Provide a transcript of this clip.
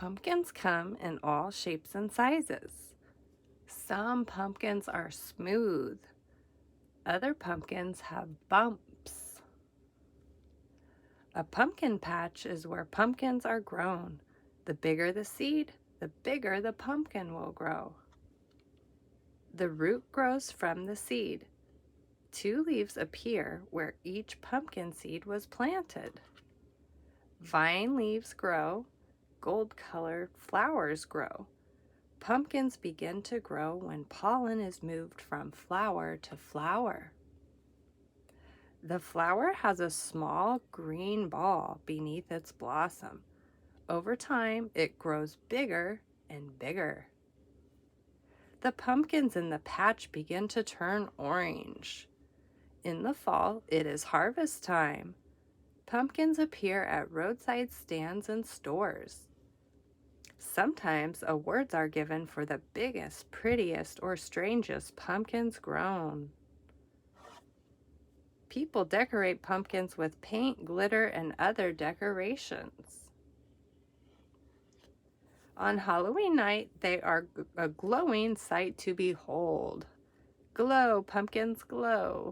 Pumpkins come in all shapes and sizes. Some pumpkins are smooth. Other pumpkins have bumps. A pumpkin patch is where pumpkins are grown. The bigger the seed, the bigger the pumpkin will grow. The root grows from the seed. 2 leaves appear where each pumpkin seed was planted. Vine leaves grow. Gold-colored flowers grow. Pumpkins begin to grow when pollen is moved from flower to flower. The flower has a small green ball beneath its blossom. Over time, it grows bigger and bigger. The pumpkins in the patch begin to turn orange. In the fall, it is harvest time. Pumpkins appear at roadside stands and stores. Sometimes awards are given for the biggest, prettiest, or strangest pumpkins grown. People decorate pumpkins with paint, glitter, and other decorations. On Halloween night, they are a glowing sight to behold. Glow, pumpkins, glow.